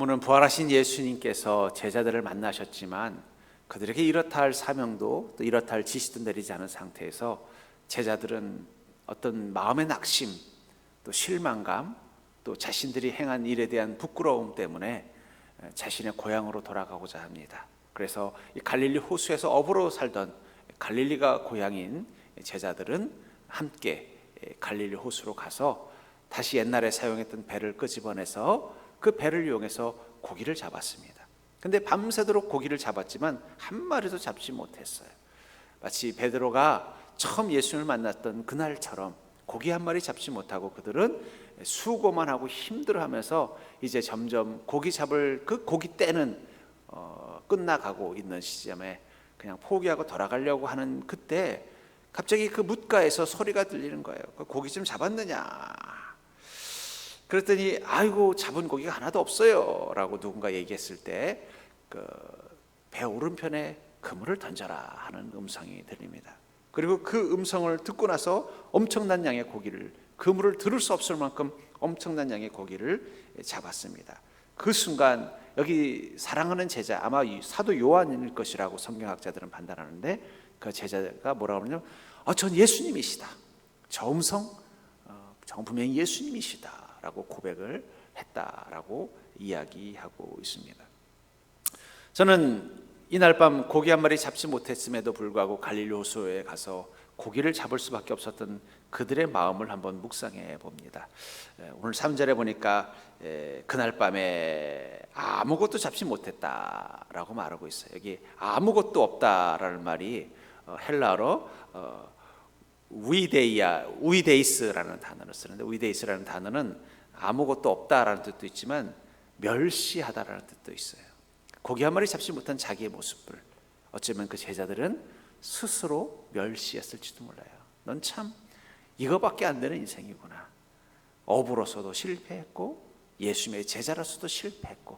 오늘 부활하신 예수님께서 제자들을 만나셨지만 그들에게 이렇다 할 사명도 또 이렇다 할 지시도 내리지 않은 상태에서 제자들은 어떤 마음의 낙심, 또 실망감, 또 자신들이 행한 일에 대한 부끄러움 때문에 자신의 고향으로 돌아가고자 합니다. 그래서 이 갈릴리 호수에서 어부로 살던 갈릴리가 고향인 제자들은 함께 갈릴리 호수로 가서 다시 옛날에 사용했던 배를 끄집어내서 그 배를 이용해서 고기를 잡았습니다. 근데 밤새도록 고기를 잡았지만 한 마리도 잡지 못했어요. 마치 베드로가 처음 예수님을 만났던 그날처럼 고기 한 마리 잡지 못하고 그들은 수고만 하고 힘들어하면서 이제 점점 고기 잡을 그 고기 때는 끝나가고 있는 시점에 그냥 포기하고 돌아가려고 하는 그때 갑자기 그 뭇가에서 소리가 들리는 거예요. 고기 좀 잡았느냐? 그랬더니 아이고 잡은 고기가 하나도 없어요 라고 누군가 얘기했을 때 그 배 오른편에 그물을 던져라 하는 음성이 들립니다. 그리고 그 음성을 듣고 나서 엄청난 양의 고기를, 그물을 들을 수 없을 만큼 엄청난 양의 고기를 잡았습니다. 그 순간 여기 사랑하는 제자, 아마 사도 요한일 것이라고 성경학자들은 판단하는데 그 제자가 뭐라고 하냐면 전 예수님이시다. 저 음성 분명히 예수님이시다 라고 고백을 했다라고 이야기하고 있습니다. 저는 이날 밤 고기 한 마리 잡지 못했음에도 불구하고 갈릴리 호수에 가서 고기를 잡을 수밖에 없었던 그들의 마음을 한번 묵상해 봅니다. 오늘 3절에 보니까 그날 밤에 아무것도 잡지 못했다라고 말하고 있어요. 여기 아무것도 없다라는 말이 헬라어로 우이데이스라는 단어를 쓰는데, 우이데이스라는 단어는 아무것도 없다라는 뜻도 있지만 멸시하다라는 뜻도 있어요. 고기 한 마리 잡지 못한 자기의 모습을 어쩌면 그 제자들은 스스로 멸시했을지도 몰라요. 넌 참 이거밖에 안 되는 인생이구나. 어부로서도 실패했고 예수님의 제자로서도 실패했고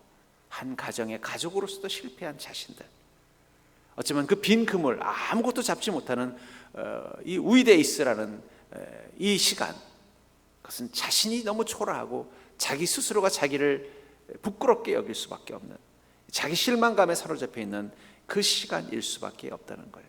한 가정의 가족으로서도 실패한 자신들, 어쩌면 그 빈 그물, 아무것도 잡지 못하는 이 우이데이스라는 이 시간, 그것은 자신이 너무 초라하고 자기 스스로가 자기를 부끄럽게 여길 수밖에 없는, 자기 실망감에 사로잡혀 있는 그 시간일 수밖에 없다는 거예요.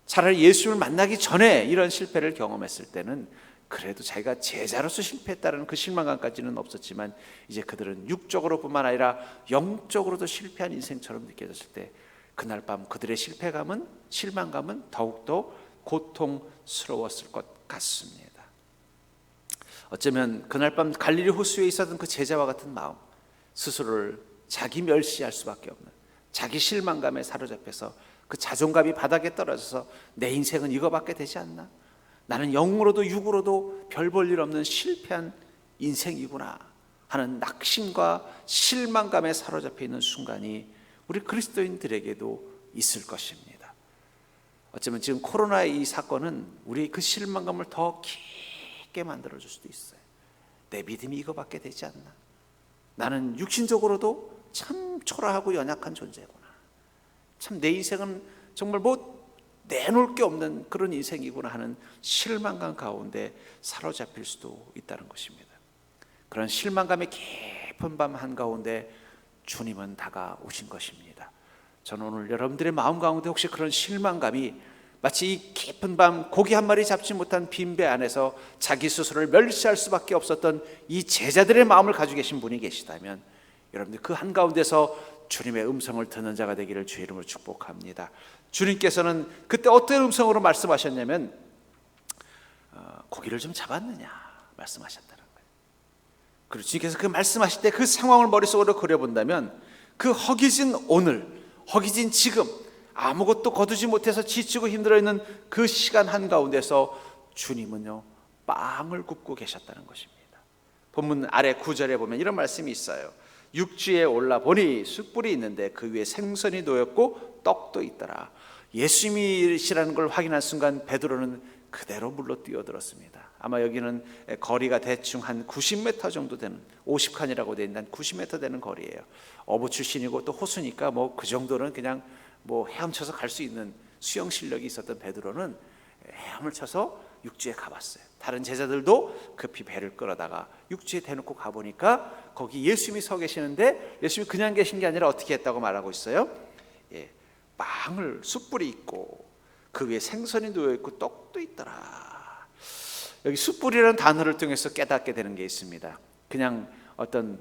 차라리 예수를 만나기 전에 이런 실패를 경험했을 때는 그래도 자기가 제자로서 실패했다는 그 실망감까지는 없었지만 이제 그들은 육적으로뿐만 아니라 영적으로도 실패한 인생처럼 느껴졌을 때 그날 밤 그들의 실망감은 더욱더 고통스러웠을 것 같습니다. 어쩌면 그날 밤 갈릴리 호수에 있었던 그 제자와 같은 마음, 스스로를 자기 멸시할 수밖에 없는, 자기 실망감에 사로잡혀서 그 자존감이 바닥에 떨어져서 내 인생은 이거밖에 되지 않나? 나는 영으로도 육으로도 별 볼 일 없는 실패한 인생이구나 하는 낙심과 실망감에 사로잡혀 있는 순간이 우리 그리스도인들에게도 있을 것입니다. 어쩌면 지금 코로나의 이 사건은 우리 그 실망감을 더 깊게 만들어줄 수도 있어요. 내 믿음이 이거밖에 되지 않나? 나는 육신적으로도 참 초라하고 연약한 존재구나. 참 내 인생은 정말 내놓을 게 없는 그런 인생이구나 하는 실망감 가운데 사로잡힐 수도 있다는 것입니다. 그런 실망감의 깊은 밤 한가운데 주님은 다가오신 것입니다. 저는 오늘 여러분들의 마음 가운데 혹시 그런 실망감이 마치 이 깊은 밤 고기 한 마리 잡지 못한 빈배 안에서 자기 스스로를 멸시할 수밖에 없었던 이 제자들의 마음을 가지고 계신 분이 계시다면 여러분들 그 한가운데서 주님의 음성을 듣는 자가 되기를 주의 이름으로 축복합니다. 주님께서는 그때 어떤 음성으로 말씀하셨냐면 고기를 좀 잡았느냐 말씀하셨다는 거예요. 그리고 주님께서 그 말씀하실 때 그 상황을 머릿속으로 그려본다면 그 허기진 오늘, 허기진 지금, 아무것도 거두지 못해서 지치고 힘들어있는 그 시간 한가운데서 주님은요 빵을 굽고 계셨다는 것입니다. 본문 아래 9절에 보면 이런 말씀이 있어요. 육지에 올라보니 숯불이 있는데 그 위에 생선이 놓였고 떡도 있더라. 예수님이시라는 걸 확인한 순간 베드로는 그대로 물로 뛰어들었습니다. 아마 여기는 거리가 대충 한 90m 정도 되는, 50칸이라고 되어 있는 90m 되는 거리예요. 어부 출신이고 또 호수니까 그 정도는 그냥 헤엄쳐서 갈 수 있는 수영 실력이 있었던 베드로는 헤엄을 쳐서 육지에 가봤어요. 다른 제자들도 급히 배를 끌어다가 육지에 대놓고 가보니까 거기 예수님이 서 계시는데, 예수님이 그냥 계신 게 아니라 어떻게 했다고 말하고 있어요? 빵을 숯불이 있고 그 위에 생선이 놓여있고 떡도 있더라. 여기 숯불이라는 단어를 통해서 깨닫게 되는 게 있습니다. 그냥 어떤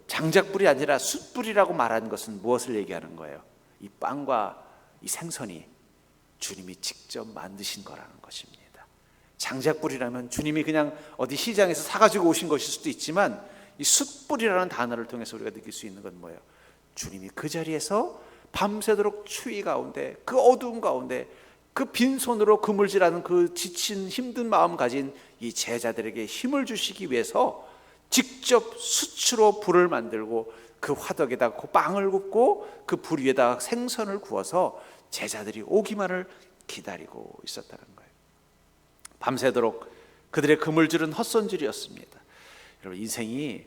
장작불이 아니라 숯불이라고 말하는 것은 무엇을 얘기하는 거예요? 이 빵과 이 생선이 주님이 직접 만드신 거라는 것입니다. 장작불이라면 주님이 그냥 어디 시장에서 사가지고 오신 것일 수도 있지만, 이 숯불이라는 단어를 통해서 우리가 느낄 수 있는 건 뭐예요? 주님이 그 자리에서 밤새도록 추위 가운데, 그 어두움 가운데 그 빈손으로 그물질하는 그 지친 힘든 마음 가진 이 제자들에게 힘을 주시기 위해서 직접 숯으로 불을 만들고 그 화덕에다가 그 빵을 굽고 그 불 위에다가 생선을 구워서 제자들이 오기만을 기다리고 있었다는 거예요. 밤새도록 그들의 그물질은 헛손질이었습니다. 여러분, 인생이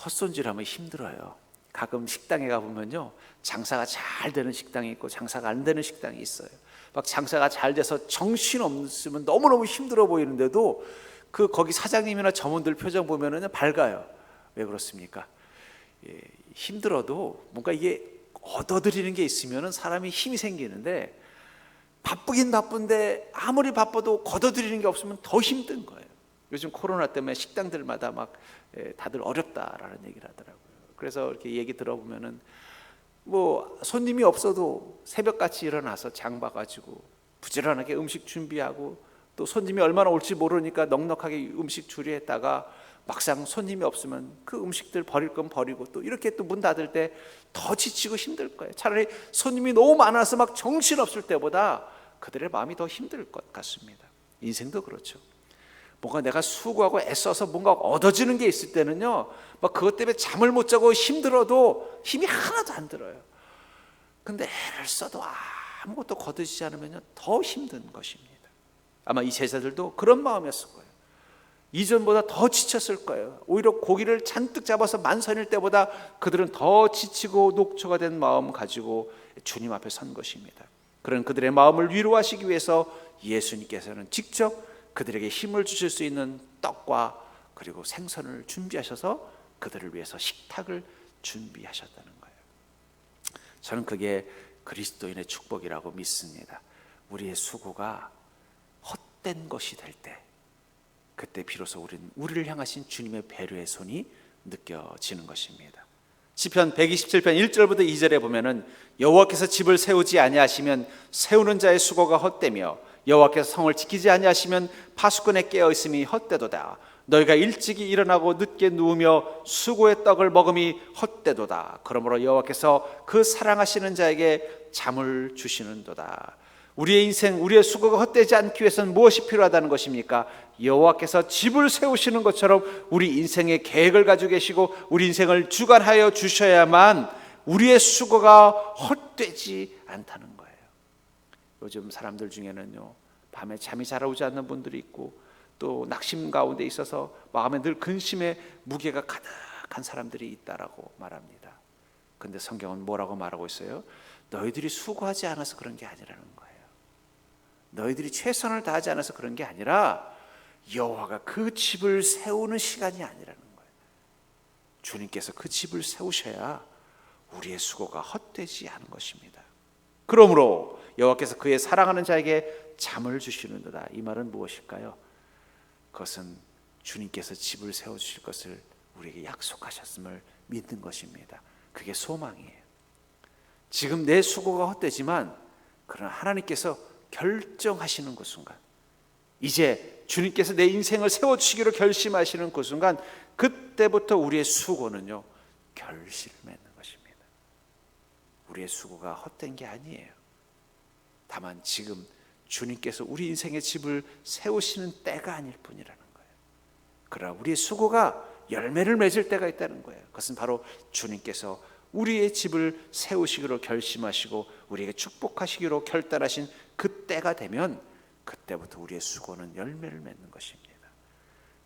헛손질하면 힘들어요. 가끔 식당에 가보면요, 장사가 잘 되는 식당이 있고 장사가 안 되는 식당이 있어요. 막 장사가 잘 돼서 정신없으면 너무너무 힘들어 보이는데도 거기 사장님이나 점원들 표정 보면은 밝아요. 왜 그렇습니까? 힘들어도 뭔가 이게 얻어들이는 게 있으면은 사람이 힘이 생기는데, 바쁘긴 바쁜데 아무리 바빠도 걷어들이는 게 없으면 더 힘든 거예요. 요즘 코로나 때문에 식당들마다 막 다들 어렵다라는 얘기를 하더라고요. 그래서 이렇게 얘기 들어보면은 손님이 없어도 새벽같이 일어나서 장 봐가지고 부지런하게 음식 준비하고, 또 손님이 얼마나 올지 모르니까 넉넉하게 음식 조리했다가 막상 손님이 없으면 그 음식들 버릴 건 버리고, 또 이렇게 또 문 닫을 때 더 지치고 힘들 거예요. 차라리 손님이 너무 많아서 막 정신없을 때보다 그들의 마음이 더 힘들 것 같습니다. 인생도 그렇죠. 뭔가 내가 수고하고 애써서 뭔가 얻어지는 게 있을 때는요, 막 그것 때문에 잠을 못 자고 힘들어도 힘이 하나도 안 들어요. 근데 애를 써도 아무것도 거두지 않으면 더 힘든 것입니다. 아마 이 제자들도 그런 마음이었을 거예요. 이전보다 더 지쳤을 거예요. 오히려 고기를 잔뜩 잡아서 만선일 때보다 그들은 더 지치고 녹초가 된 마음 가지고 주님 앞에 선 것입니다. 그런 그들의 마음을 위로하시기 위해서 예수님께서는 직접 그들에게 힘을 주실 수 있는 떡과 그리고 생선을 준비하셔서 그들을 위해서 식탁을 준비하셨다는 거예요. 저는 그게 그리스도인의 축복이라고 믿습니다. 우리의 수고가 헛된 것이 될 때, 그때 비로소 우리를 향하신 주님의 배려의 손이 느껴지는 것입니다. 시편 127편 1절부터 2절에 보면은, 여호와께서 집을 세우지 아니하시면 세우는 자의 수고가 헛되며 여호와께서 성을 지키지 아니하시면 파수꾼의 깨어 있음이 헛되도다. 너희가 일찍이 일어나고 늦게 누우며 수고의 떡을 먹음이 헛되도다. 그러므로 여호와께서 그 사랑하시는 자에게 잠을 주시는도다. 우리의 인생, 우리의 수고가 헛되지 않기 위해서는 무엇이 필요하다는 것입니까? 여호와께서 집을 세우시는 것처럼 우리 인생의 계획을 가지고 계시고 우리 인생을 주관하여 주셔야만 우리의 수고가 헛되지 않다는 거예요. 요즘 사람들 중에는요, 밤에 잠이 잘 오지 않는 분들이 있고, 또 낙심 가운데 있어서 마음에 늘 근심의 무게가 가득한 사람들이 있다라고 말합니다. 근데 성경은 뭐라고 말하고 있어요? 너희들이 수고하지 않아서 그런 게 아니라는 거예요. 너희들이 최선을 다하지 않아서 그런 게 아니라 여호와가 그 집을 세우는 시간이 아니라는 거예요. 주님께서 그 집을 세우셔야 우리의 수고가 헛되지 않은 것입니다. 그러므로 여호와께서 그의 사랑하는 자에게 잠을 주시는도다. 이 말은 무엇일까요? 그것은 주님께서 집을 세워주실 것을 우리에게 약속하셨음을 믿는 것입니다. 그게 소망이에요. 지금 내 수고가 헛되지만 그러나 하나님께서 결정하시는 그 순간, 이제 주님께서 내 인생을 세워주시기로 결심하시는 그 순간, 그때부터 우리의 수고는요, 결실을 맺는 것입니다. 우리의 수고가 헛된 게 아니에요. 다만 지금 주님께서 우리 인생의 집을 세우시는 때가 아닐 뿐이라는 거예요. 그러나 우리의 수고가 열매를 맺을 때가 있다는 거예요. 그것은 바로 주님께서 우리의 집을 세우시기로 결심하시고 우리에게 축복하시기로 결단하신 그때가 되면, 그때부터 우리의 수고는 열매를 맺는 것입니다.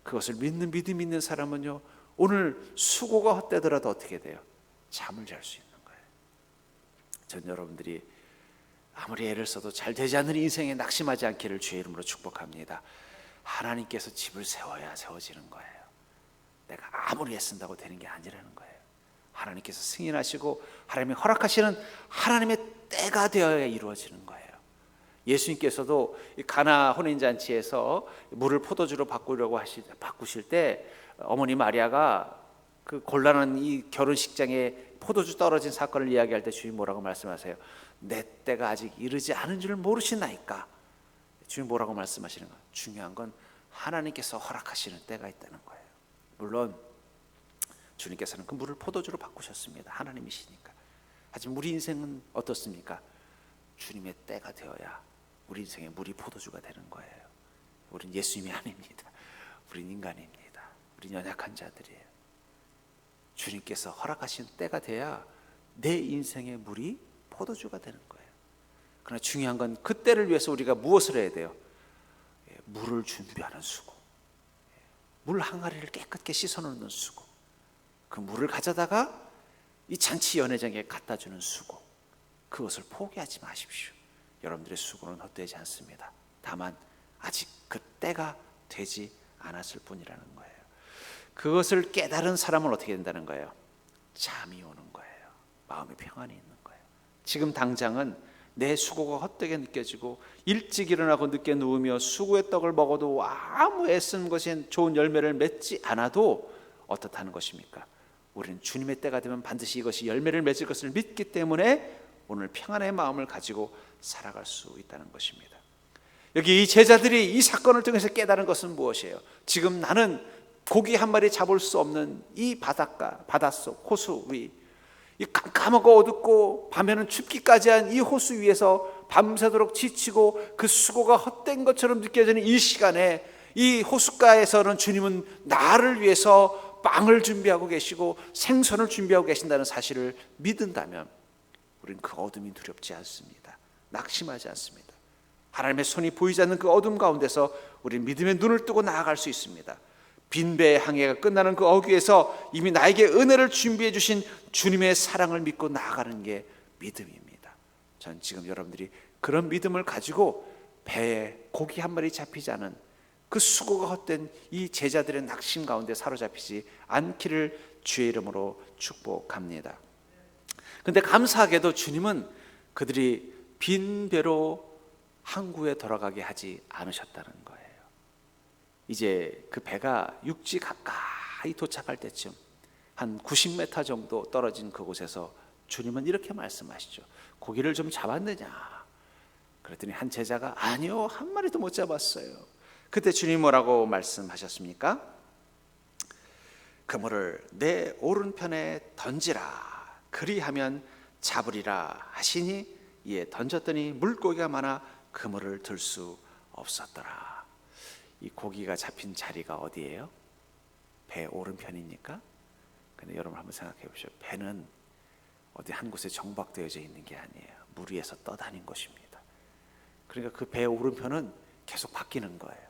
그것을 믿는 믿음 있는 사람은요, 오늘 수고가 헛되더라도 어떻게 돼요? 잠을 잘 수 있는 거예요. 전 여러분들이 아무리 애를 써도 잘 되지 않는 인생에 낙심하지 않기를 주의 이름으로 축복합니다. 하나님께서 집을 세워야 세워지는 거예요. 내가 아무리 애쓴다고 되는 게 아니라는 거예요. 하나님께서 승인하시고 하나님이 허락하시는 하나님의 때가 되어야 이루어지는 거예요. 예수님께서도 가나 혼인잔치에서 물을 포도주로 바꾸실 때 어머니 마리아가 그 곤란한 이 결혼식장에 포도주 떨어진 사건을 이야기할 때 주님 뭐라고 말씀하세요? 내 때가 아직 이르지 않은 줄 모르시나이까? 주님 뭐라고 말씀하시는 거예요? 중요한 건 하나님께서 허락하시는 때가 있다는 거예요. 물론 주님께서는 그 물을 포도주로 바꾸셨습니다. 하나님이시니까. 하지만 우리 인생은 어떻습니까? 주님의 때가 되어야 우리 인생의 물이 포도주가 되는 거예요. 우린 예수님이 아닙니다. 우린 인간입니다. 우린 연약한 자들이에요. 주님께서 허락하신 때가 돼야 내 인생의 물이 포도주가 되는 거예요. 그러나 중요한 건 그 때를 위해서 우리가 무엇을 해야 돼요? 물을 준비하는 수고, 물 항아리를 깨끗게 씻어놓는 수고, 그 물을 가져다가 이 잔치 연회장에 갖다 주는 수고, 그것을 포기하지 마십시오. 여러분들의 수고는 헛되지 않습니다. 다만 아직 그 때가 되지 않았을 뿐이라는 거예요. 그것을 깨달은 사람은 어떻게 된다는 거예요? 잠이 오는 거예요. 마음의 평안이 있는 거예요. 지금 당장은 내 수고가 헛되게 느껴지고 일찍 일어나고 늦게 누우며 수고의 떡을 먹어도 아무 애쓴 것이 좋은 열매를 맺지 않아도 어떻다는 것입니까? 우리는 주님의 때가 되면 반드시 이것이 열매를 맺을 것을 믿기 때문에 오늘 평안의 마음을 가지고 살아갈 수 있다는 것입니다. 여기 이 제자들이 이 사건을 통해서 깨달은 것은 무엇이에요? 지금 나는 고기 한 마리 잡을 수 없는 이 바닷가, 바닷속 호수 위, 이 깜깜하고 어둡고 밤에는 춥기까지 한 이 호수 위에서 밤새도록 지치고 그 수고가 헛된 것처럼 느껴지는 이 시간에 이 호숫가에서는 주님은 나를 위해서 빵을 준비하고 계시고 생선을 준비하고 계신다는 사실을 믿는다면 우리는 그 어둠이 두렵지 않습니다. 낙심하지 않습니다. 하나님의 손이 보이지 않는 그 어둠 가운데서 우리는 믿음의 눈을 뜨고 나아갈 수 있습니다. 빈배의 항해가 끝나는 그 어귀에서 이미 나에게 은혜를 준비해 주신 주님의 사랑을 믿고 나아가는 게 믿음입니다. 전 지금 여러분들이 그런 믿음을 가지고 배에 고기 한 마리 잡히지 않은 그 수고가 헛된 이 제자들의 낙심 가운데 사로잡히지 않기를 주의 이름으로 축복합니다. 그런데 감사하게도 주님은 그들이 빈 배로 항구에 돌아가게 하지 않으셨다는 거예요. 이제 그 배가 육지 가까이 도착할 때쯤 한 90m 정도 떨어진 그곳에서 주님은 이렇게 말씀하시죠. 고기를 좀 잡았느냐? 그랬더니 한 제자가 아니요, 한 마리도 못 잡았어요. 그때 주님 뭐라고 말씀하셨습니까? 그물을 내 오른편에 던지라, 그리하면 잡으리라 하시니 이에 던졌더니 물고기가 많아 그물을 들 수 없었더라. 이 고기가 잡힌 자리가 어디예요? 배 오른편입니까? 근데 여러분 한번 생각해 보십시오. 배는 어디 한 곳에 정박되어져 있는 게 아니에요. 물 위에서 떠다닌 것입니다. 그러니까 그 배 오른편은 계속 바뀌는 거예요.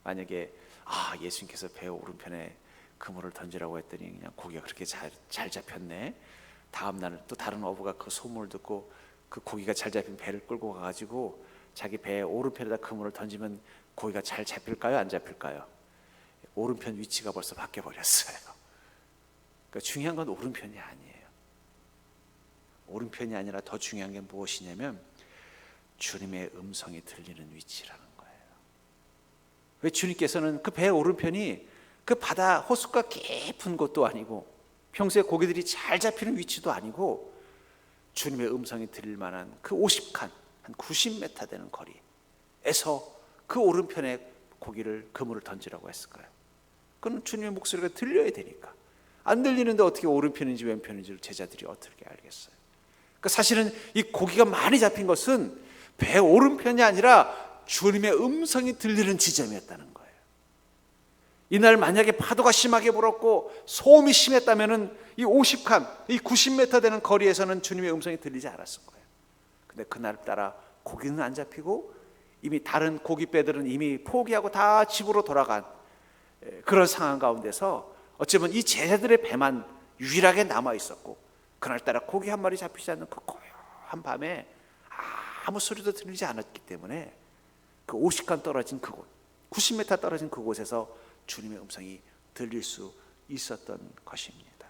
만약에 예수님께서 배 오른편에 그물을 던지라고 했더니 그냥 고기가 그렇게 잘 잡혔네. 다음 날은 또 다른 어부가 그 소문을 듣고 그 고기가 잘 잡힌 배를 끌고 가가지고 자기 배 오른편에다 그물을 던지면 고기가 잘 잡힐까요? 안 잡힐까요? 오른편 위치가 벌써 바뀌어 버렸어요. 그러니까 중요한 건 오른편이 아니에요. 오른편이 아니라 더 중요한 게 무엇이냐면 주님의 음성이 들리는 위치라는 거예요. 왜 주님께서는 그 배 오른편이 그 바다 호숫가 깊은 곳도 아니고 평소에 고기들이 잘 잡히는 위치도 아니고 주님의 음성이 들릴 만한 그 50칸, 한 90m 되는 거리에서 그 오른편에 고기를 그물을 던지라고 했을까요? 그건 주님의 목소리가 들려야 되니까. 안 들리는데 어떻게 오른편인지 왼편인지를 제자들이 어떻게 알겠어요? 그러니까 사실은 이 고기가 많이 잡힌 것은 배 오른편이 아니라 주님의 음성이 들리는 지점이었다는 거예요. 이날 만약에 파도가 심하게 불었고 소음이 심했다면은 이 50칸, 이 90m 되는 거리에서는 주님의 음성이 들리지 않았을 거예요. 근데 그날따라 고기는 안 잡히고 이미 다른 고깃배들은 이미 포기하고 다 집으로 돌아간 그런 상황 가운데서 어쩌면 이 제자들의 배만 유일하게 남아 있었고 그날따라 고기 한 마리 잡히지 않는 그 고요한 밤에 아무 소리도 들리지 않았기 때문에 그 50칸 떨어진 그곳, 90m 떨어진 그곳에서 주님의 음성이 들릴 수 있었던 것입니다.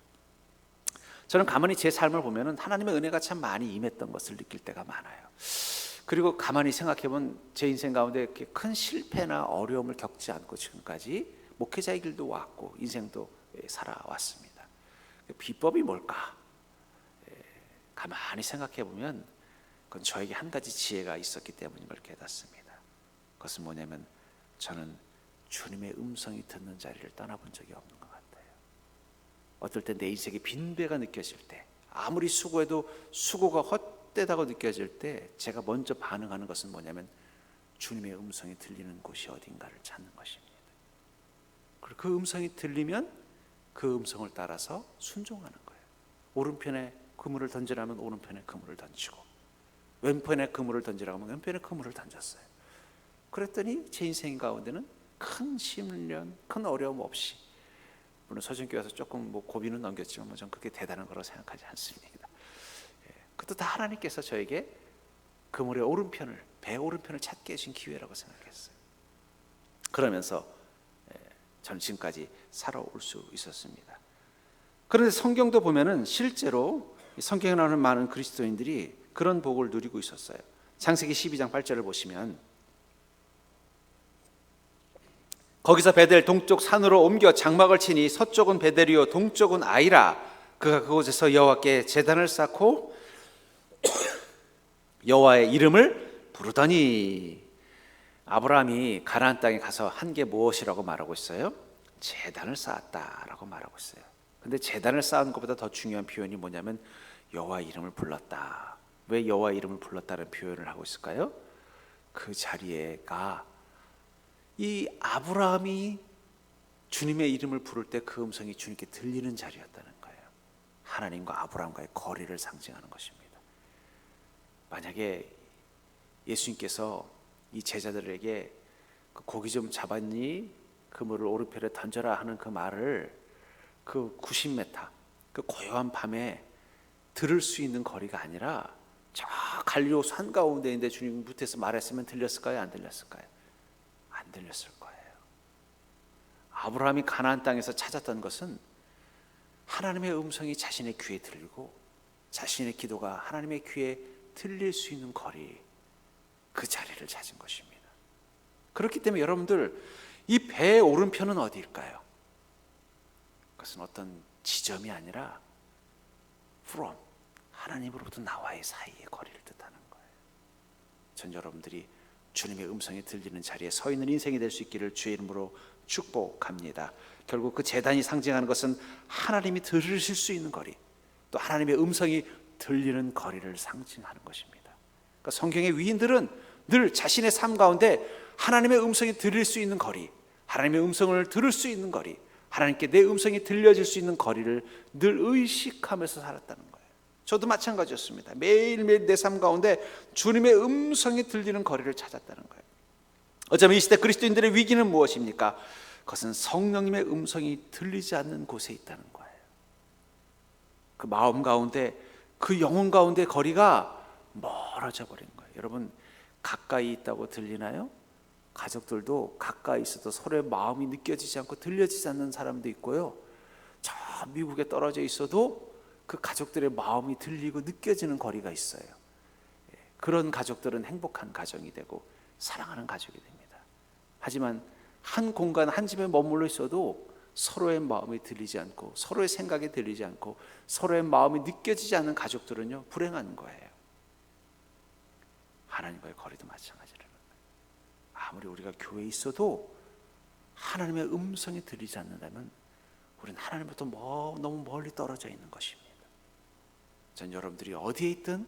저는 가만히 제 삶을 보면 하나님의 은혜가 참 많이 임했던 것을 느낄 때가 많아요. 그리고 가만히 생각해보면 제 인생 가운데 이렇게 큰 실패나 어려움을 겪지 않고 지금까지 목회자의 길도 왔고 인생도 살아왔습니다. 비법이 뭘까? 가만히 생각해보면 그건 저에게 한 가지 지혜가 있었기 때문인 걸 깨닫습니다. 그것은 뭐냐면 저는 주님의 음성이 듣는 자리를 떠나본 적이 없는 것 같아요. 어떨 때 내 인생에 빈배가 느껴질 때, 아무리 수고해도 수고가 헛되다고 느껴질 때 제가 먼저 반응하는 것은 뭐냐면 주님의 음성이 들리는 곳이 어딘가를 찾는 것입니다. 그리고 그 음성이 들리면 그 음성을 따라서 순종하는 거예요. 오른편에 그물을 던지라면 오른편에 그물을 던지고, 왼편에 그물을 던지라고 하면 왼편에 그물을 던졌어요. 그랬더니 제 인생 가운데는 큰 시련, 큰 어려움 없이, 물론 서진교회에서 조금 고비는 넘겼지만 전 그게 대단한 거라고 생각하지 않습니다. 그것도 다 하나님께서 저에게 그물의 오른편을, 배 오른편을 찾게 해준 기회라고 생각했어요. 그러면서 저는 지금까지 살아올 수 있었습니다. 그런데 성경도 보면은 실제로 성경에 나오는 많은 그리스도인들이 그런 복을 누리고 있었어요. 창세기 12장 8절을 보시면 거기서 베델 동쪽 산으로 옮겨 장막을 치니 서쪽은 베델이요 동쪽은 아이라. 그가 그곳에서 여호와께 제단을 쌓고 여호와의 이름을 부르더니. 아브라함이 가나안 땅에 가서 한 게 무엇이라고 말하고 있어요? 제단을 쌓았다라고 말하고 있어요. 근데 제단을 쌓은 것보다 더 중요한 표현이 뭐냐면 여호와의 이름을 불렀다. 왜 여호와의 이름을 불렀다는 표현을 하고 있을까요? 그 자리에가 이 아브라함이 주님의 이름을 부를 때 그 음성이 주님께 들리는 자리였다는 거예요. 하나님과 아브라함과의 거리를 상징하는 것입니다. 만약에 예수님께서 이 제자들에게 고기 좀 잡았니? 그물을 오른편에 던져라 하는 그 말을 그 90m 그 고요한 밤에 들을 수 있는 거리가 아니라 저 갈릴리 산 가운데 있는데 주님 밑에서 말했으면 들렸을까요? 안 들렸을까요? 안 들렸을 거예요. 아브라함이 가나안 땅에서 찾았던 것은 하나님의 음성이 자신의 귀에 들리고 자신의 기도가 하나님의 귀에 들릴 수 있는 거리, 그 자리를 찾은 것입니다. 그렇기 때문에 여러분들 이 배의 오른편은 어디일까요? 그것은 어떤 지점이 아니라 from, 하나님으로부터 나와의 사이의 거리를 뜻하는 거예요. 전 여러분들이 주님의 음성이 들리는 자리에 서 있는 인생이 될 수 있기를 주의 이름으로 축복합니다. 결국 그 제단이 상징하는 것은 하나님이 들으실 수 있는 거리, 또 하나님의 음성이 들리는 거리를 상징하는 것입니다. 그러니까 성경의 위인들은 늘 자신의 삶 가운데 하나님의 음성이 들릴 수 있는 거리, 하나님의 음성을 들을 수 있는 거리, 하나님께 내 음성이 들려질 수 있는 거리를 늘 의식하면서 살았다는 거예요. 저도 마찬가지였습니다. 매일매일 내 삶 가운데 주님의 음성이 들리는 거리를 찾았다는 거예요. 어쩌면 이 시대 그리스도인들의 위기는 무엇입니까? 그것은 성령님의 음성이 들리지 않는 곳에 있다는 거예요. 그 마음 가운데, 그 영혼 가운데 거리가 멀어져 버린 거예요. 여러분, 가까이 있다고 들리나요? 가족들도 가까이 있어도 서로의 마음이 느껴지지 않고 들려지지 않는 사람도 있고요, 저 미국에 떨어져 있어도 그 가족들의 마음이 들리고 느껴지는 거리가 있어요. 그런 가족들은 행복한 가정이 되고 사랑하는 가족이 됩니다. 하지만 한 공간, 한 집에 머물러 있어도 서로의 마음이 들리지 않고 서로의 생각이 들리지 않고 서로의 마음이 느껴지지 않는 가족들은요, 불행한 거예요. 하나님과의 거리도 마찬가지라는 거예요. 아무리 우리가 교회에 있어도 하나님의 음성이 들리지 않는다면 우리는 하나님부터 너무 멀리 떨어져 있는 것입니다. 전 여러분들이 어디에 있든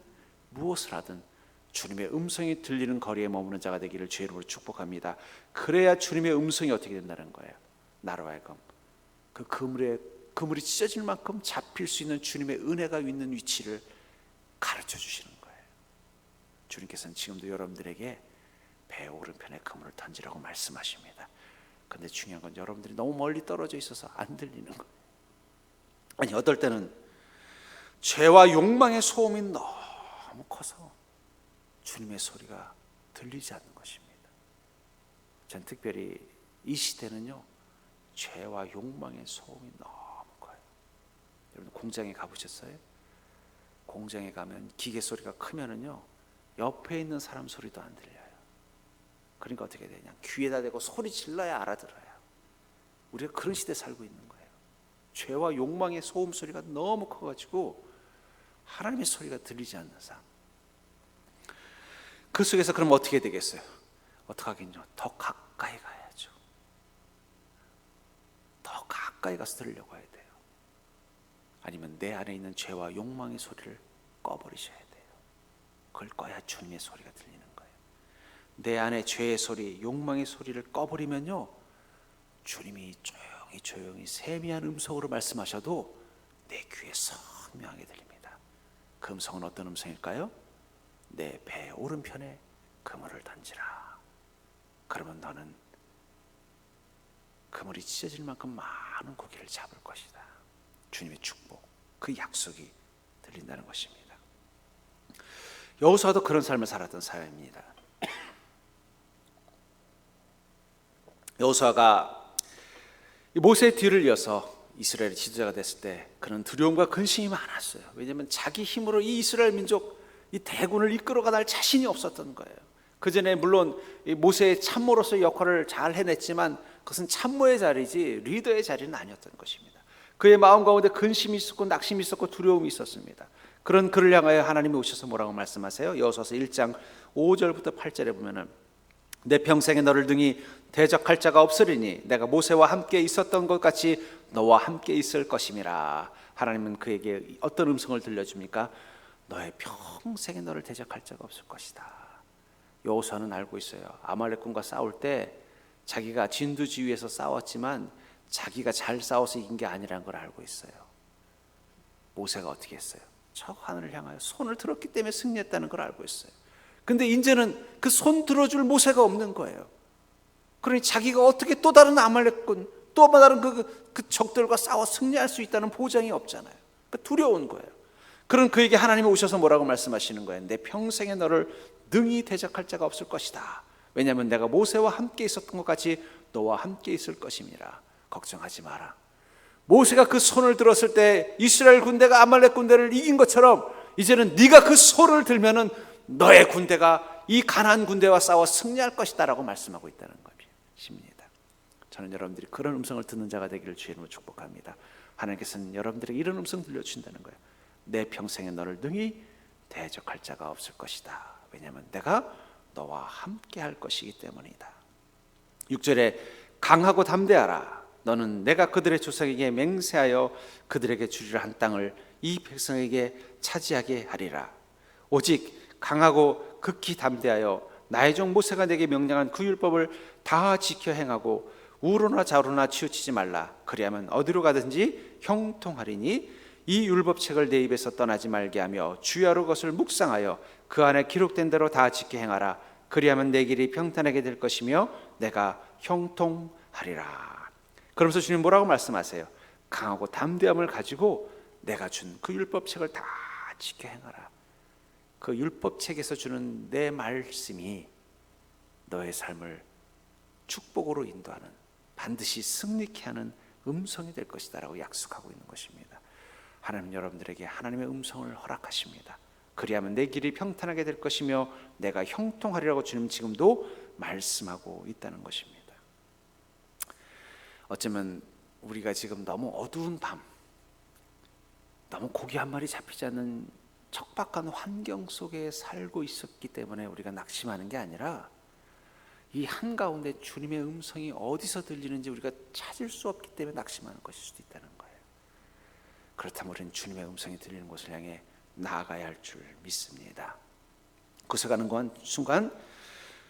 무엇을 하든 주님의 음성이 들리는 거리에 머무는 자가 되기를 주의 이름으로 축복합니다. 그래야 주님의 음성이 어떻게 된다는 거예요? 나로 하여금 그 그물이 찢어질 만큼 잡힐 수 있는 주님의 은혜가 있는 위치를 가르쳐 주시는 거예요. 주님께서는 지금도 여러분들에게 배 오른편에 그물을 던지라고 말씀하십니다. 그런데 중요한 건 여러분들이 너무 멀리 떨어져 있어서 안 들리는 거예요. 아니, 어떨 때는 죄와 욕망의 소음이 너무 커서 주님의 소리가 들리지 않는 것입니다. 전 특별히 이 시대는요, 죄와 욕망의 소음이 너무 커요. 여러분 공장에 가보셨어요? 공장에 가면 기계 소리가 크면은요, 옆에 있는 사람 소리도 안 들려요. 그러니까 어떻게 되냐? 귀에다 대고 소리 질러야 알아들어요. 우리가 그런 시대에 살고 있는 거예요. 죄와 욕망의 소음 소리가 너무 커가지고 하나님의 소리가 들리지 않는 삶. 그 속에서 그럼 어떻게 되겠어요? 어떡하겠냐? 더 가까이 가야죠. 더 가까이 가서 들으려고 해야 돼요. 아니면 내 안에 있는 죄와 욕망의 소리를 꺼버리셔야 돼요. 그걸 꺼야 주님의 소리가 들리는 거예요. 내 안에 죄의 소리, 욕망의 소리를 꺼버리면요, 주님이 조용히 세미한 음성으로 말씀하셔도 내 귀에 선명하게 들립니다. 그 음성은 어떤 음성일까요? 내 배 오른편에 그물을 던지라. 그러면 너는 그물이 찢어질 만큼 많은 고기를 잡을 것이다. 주님의 축복, 그 약속이 들린다는 것입니다. 여호수아도 그런 삶을 살았던 사람입니다. 여호수아가 모세의 뒤를 이어서 이스라엘의 지도자가 됐을 때 그는 두려움과 근심이 많았어요. 왜냐하면 자기 힘으로 이 이스라엘 민족, 이 대군을 이끌어가다 할 자신이 없었던 거예요. 그 전에 물론 모세의 참모로서의 역할을 잘 해냈지만 그것은 참모의 자리지 리더의 자리는 아니었던 것입니다. 그의 마음 가운데 근심이 있었고 낙심이 있었고 두려움이 있었습니다. 그런 그를 향하여 하나님이 오셔서 뭐라고 말씀하세요? 여호수아서 1장 5절부터 8절에 보면은 내 평생에 너를 등이 대적할 자가 없으리니 내가 모세와 함께 있었던 것 같이 너와 함께 있을 것임이라. 하나님은 그에게 어떤 음성을 들려줍니까? 너의 평생에 너를 대적할 자가 없을 것이다. 여호수아는 알고 있어요. 아말렉군과 싸울 때 자기가 진두지휘에서 싸웠지만 자기가 잘 싸워서 이긴 게 아니라는 걸 알고 있어요. 모세가 어떻게 했어요? 저 하늘을 향하여 손을 들었기 때문에 승리했다는 걸 알고 있어요. 근데 이제는 그 손 들어줄 모세가 없는 거예요. 그러니 자기가 어떻게 또 다른 아말렉군, 또 다른 그 적들과 싸워 승리할 수 있다는 보장이 없잖아요. 그러니까 두려운 거예요. 그런 그에게 하나님이 오셔서 뭐라고 말씀하시는 거예요? 내 평생에 너를 능히 대적할 자가 없을 것이다. 왜냐하면 내가 모세와 함께 있었던 것 같이 너와 함께 있을 것임이라. 걱정하지 마라. 모세가 그 손을 들었을 때 이스라엘 군대가 아말렉 군대를 이긴 것처럼 이제는 네가 그 손을 들면은 너의 군대가 이 가나안 군대와 싸워 승리할 것이다라고 말씀하고 있다는 것입니다. 저는 여러분들이 그런 음성을 듣는 자가 되기를 주의 이름으로 축복합니다. 하나님께서는 여러분들에게 이런 음성 들려주신다는 거예요. 내 평생에 너를 능히 대적할 자가 없을 것이다. 왜냐하면 내가 너와 함께 할 것이기 때문이다. 6절에 강하고 담대하라. 너는 내가 그들의 조상에게 맹세하여 그들에게 주리라 한 땅을 이 백성에게 차지하게 하리라. 오직 강하고 극히 담대하여 나의 종 모세가 내게 명령한 그 율법을 다 지켜 행하고 우로나 좌로나 치우치지 말라. 그리하면 어디로 가든지 형통하리니 이 율법책을 내 입에서 떠나지 말게 하며 주야로 그것을 묵상하여 그 안에 기록된 대로 다 지켜 행하라. 그리하면 내 길이 평탄하게 될 것이며 내가 형통하리라. 그러면서 주님 뭐라고 말씀하세요? 강하고 담대함을 가지고 내가 준 그 율법책을 다 지켜 행하라. 그 율법책에서 주는 내 말씀이 너의 삶을 축복으로 인도하는, 반드시 승리케 하는 음성이 될 것이다 라고 약속하고 있는 것입니다. 하나님 여러분들에게 하나님의 음성을 허락하십니다. 그리하면 내 길이 평탄하게 될 것이며 내가 형통하리라고 주님 지금도 말씀하고 있다는 것입니다. 어쩌면 우리가 지금 너무 어두운 밤, 너무 고기 한 마리 잡히지 않는 척박한 환경 속에 살고 있었기 때문에 우리가 낙심하는 게 아니라 이 한가운데 주님의 음성이 어디서 들리는지 우리가 찾을 수 없기 때문에 낙심하는 것일 수도 있다는 거예요. 그렇다면 우리는 주님의 음성이 들리는 곳을 향해 나아가야 할 줄 믿습니다. 그곳에 가는 순간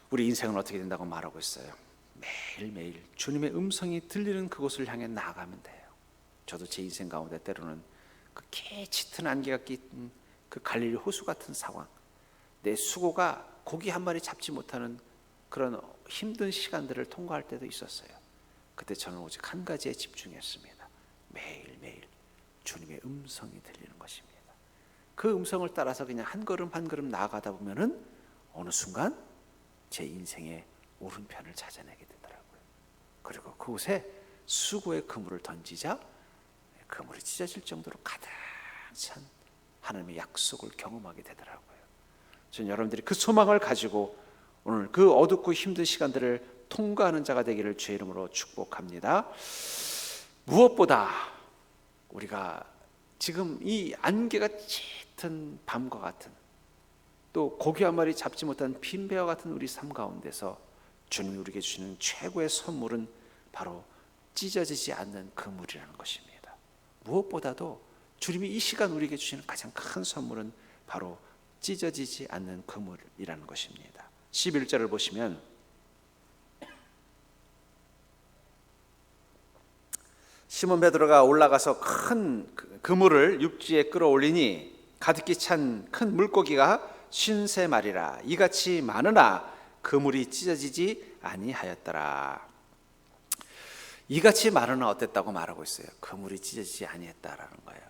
우리 인생은 어떻게 된다고 말하고 있어요? 매일매일 주님의 음성이 들리는 그곳을 향해 나아가면 돼요. 저도 제 인생 가운데 때로는 그 짙은 안개가 낀 그 갈릴리 호수 같은 상황, 내 수고가 고기 한 마리 잡지 못하는 그런 힘든 시간들을 통과할 때도 있었어요. 그때 저는 오직 한 가지에 집중했습니다. 매일매일 주님의 음성이 들리는 것입니다. 그 음성을 따라서 그냥 한 걸음 한 걸음 나아가다 보면은 어느 순간 제 인생에 오른편을 찾아내게 되더라고요. 그리고 그곳에 수고의 그물을 던지자 그물이 찢어질 정도로 가득 찬 하나님의 약속을 경험하게 되더라고요. 저는 여러분들이 그 소망을 가지고 오늘 그 어둡고 힘든 시간들을 통과하는 자가 되기를 주의 이름으로 축복합니다. 무엇보다 우리가 지금 이 안개가 짙은 밤과 같은, 또 고기 한 마리 잡지 못한 빈배와 같은 우리 삶 가운데서 주님이 우리에게 주시는 최고의 선물은 바로 찢어지지 않는 그물이라는 것입니다. 무엇보다도 주님이 이 시간 우리에게 주시는 가장 큰 선물은 바로 찢어지지 않는 그물이라는 것입니다. 11절을 보시면 시몬 베드로가 올라가서 큰 그물을 육지에 끌어올리니 가득히 찬 큰 물고기가 53마리라 이같이 많으나 그물이 찢어지지 아니하였더라. 이같이 많으나 어땠다고 말하고 있어요. 그물이 찢어지지 아니했다라는 거예요.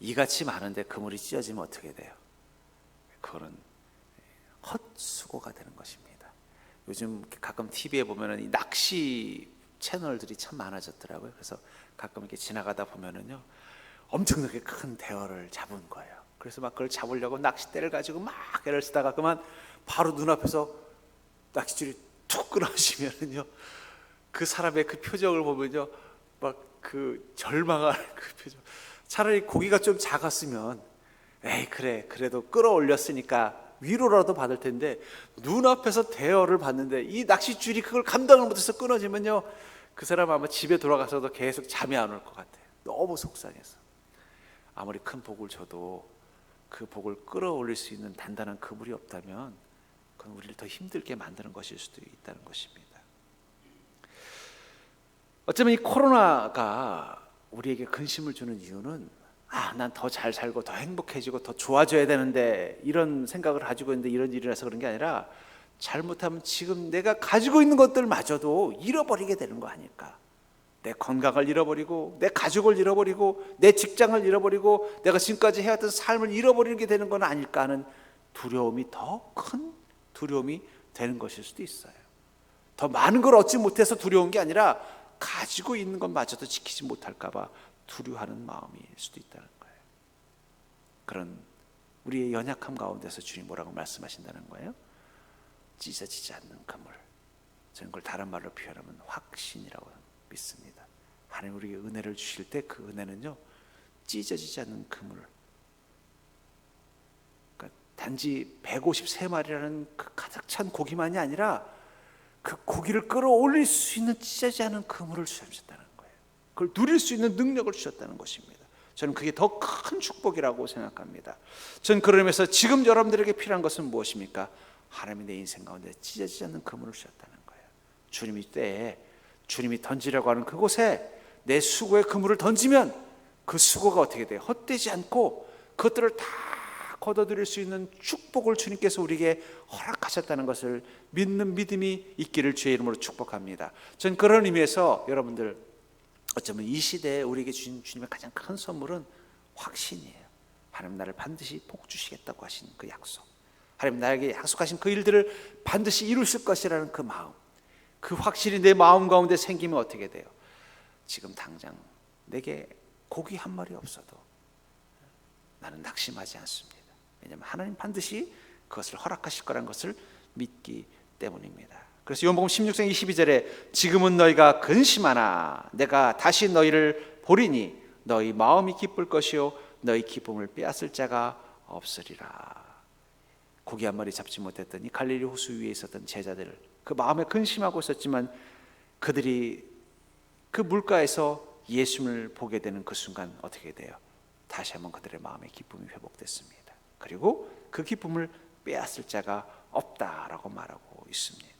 이같이 많은데 그물이 찢어지면 어떻게 돼요? 그거는 헛수고가 되는 것입니다. 요즘 가끔 TV에 보면은 이 낚시 채널들이 참 많아졌더라고요. 그래서 가끔 이렇게 지나가다 보면은요, 엄청나게 큰 대어를 잡은 거예요. 그래서 막 그걸 잡으려고 낚싯대를 가지고 막 애를 쓰다가 그만 바로 눈앞에서 낚싯줄이 툭 끊어지면은요, 그 사람의 그 표정을 보면요, 막 그 절망하는 그 표정. 차라리 고기가 좀 작았으면 에이 그래 그래도 끌어올렸으니까 위로라도 받을 텐데 눈앞에서 대어를 받는데 이 낚싯줄이 그걸 감당을 못해서 끊어지면요, 그 사람 아마 집에 돌아가서도 계속 잠이 안 올 것 같아요. 너무 속상해서. 아무리 큰 복을 줘도 그 복을 끌어올릴 수 있는 단단한 그물이 없다면 그건 우리를 더 힘들게 만드는 것일 수도 있다는 것입니다. 어쩌면 이 코로나가 우리에게 근심을 주는 이유는 난 더 잘 살고 더 행복해지고 더 좋아져야 되는데 이런 생각을 가지고 있는데 이런 일이라서 그런 게 아니라 잘못하면 지금 내가 가지고 있는 것들마저도 잃어버리게 되는 거 아닐까. 내 건강을 잃어버리고 내 가족을 잃어버리고 내 직장을 잃어버리고 내가 지금까지 해왔던 삶을 잃어버리게 되는 건 아닐까 하는 두려움이 더 큰 두려움이 되는 것일 수도 있어요. 더 많은 걸 얻지 못해서 두려운 게 아니라 가지고 있는 것마저도 지키지 못할까 봐 두려워하는 마음일 수도 있다는 거예요. 그런 우리의 연약함 가운데서 주님 뭐라고 말씀하신다는 거예요? 찢어지지 않는 그물. 저는 그걸 다른 말로 표현하면 확신이라고 믿습니다. 하나님 우리에게 은혜를 주실 때 그 은혜는요, 찢어지지 않는 그물. 그러니까 단지 153마리라는 그 가득 찬 고기만이 아니라 그 고기를 끌어올릴 수 있는 찢어지지 않은 그물을 주셨다는 거예요. 그걸 누릴 수 있는 능력을 주셨다는 것입니다. 저는 그게 더 큰 축복이라고 생각합니다. 저는 그런 의미에서 지금 여러분들에게 필요한 것은 무엇입니까? 하나님이 내 인생 가운데 찢어지지 않는 그물을 주셨다는 거예요. 주님이 때에 주님이 던지려고 하는 그곳에 내 수고의 그물을 던지면 그 수고가 어떻게 돼요? 헛되지 않고 그것들을 다 거둬들일 수 있는 축복을 주님께서 우리에게 허락하셨다는 것을 믿는 믿음이 있기를 주의 이름으로 축복합니다. 전 그런 의미에서 여러분들 어쩌면 이 시대에 우리에게 주신 주님의 가장 큰 선물은 확신이에요. 하나님 나를 반드시 복 주시겠다고 하신 그 약속, 하나님 나에게 약속하신 그 일들을 반드시 이루실 것이라는 그 마음, 그 확신이 내 마음 가운데 생기면 어떻게 돼요? 지금 당장 내게 고기 한 마리 없어도 나는 낙심하지 않습니다. 왜냐하면 하나님 반드시 그것을 허락하실 거라는 것을 믿기 때문입니다. 그래서 요한복음 16장 22절에 지금은 너희가 근심하나 내가 다시 너희를 보리니 너희 마음이 기쁠 것이요 너희 기쁨을 빼앗을 자가 없으리라. 고기 한 마리 잡지 못했더니 갈릴리 호수 위에 있었던 제자들, 그 마음에 근심하고 있었지만 그들이 그 물가에서 예수님을 보게 되는 그 순간 어떻게 돼요? 다시 한번 그들의 마음의 기쁨이 회복됐습니다. 그리고 그 기쁨을 빼앗을 자가 없다라고 말하고 있습니다.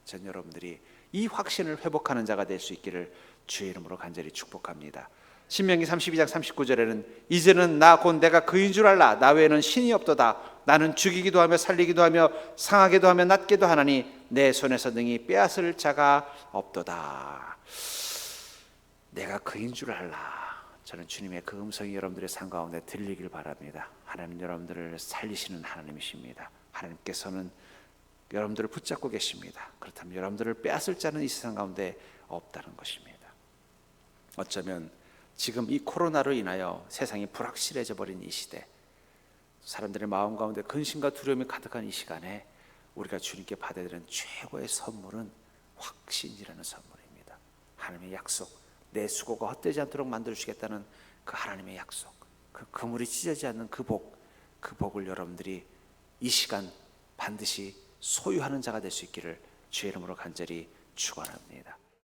전 여러분들이 이 확신을 회복하는 자가 될 수 있기를 주의 이름으로 간절히 축복합니다. 신명기 32장 39절에는 이제는 나 곧 내가 그인 줄 알라. 나 외에는 신이 없도다. 나는 죽이기도 하며 살리기도 하며 상하게도 하며 낫게도 하나니 내 손에서 능히 빼앗을 자가 없도다. 내가 그인 줄 알라. 저는 주님의 그 음성이 여러분들의 삶 가운데 들리길 바랍니다. 하나님 여러분들을 살리시는 하나님이십니다. 하나님께서는 여러분들을 붙잡고 계십니다. 그렇다면 여러분들을 빼앗을 자는 이 세상 가운데 없다는 것입니다. 어쩌면 지금 이 코로나로 인하여 세상이 불확실해져 버린 이 시대, 사람들의 마음 가운데 근심과 두려움이 가득한 이 시간에 우리가 주님께 받아야 되는 최고의 선물은 확신이라는 선물입니다. 하나님의 약속, 내 수고가 헛되지 않도록 만들어주시겠다는 그 하나님의 약속, 그 그물이 찢어지지 않는 그 복을 여러분들이 이 시간 반드시 소유하는 자가 될 수 있기를 주의 이름으로 간절히 축원합니다.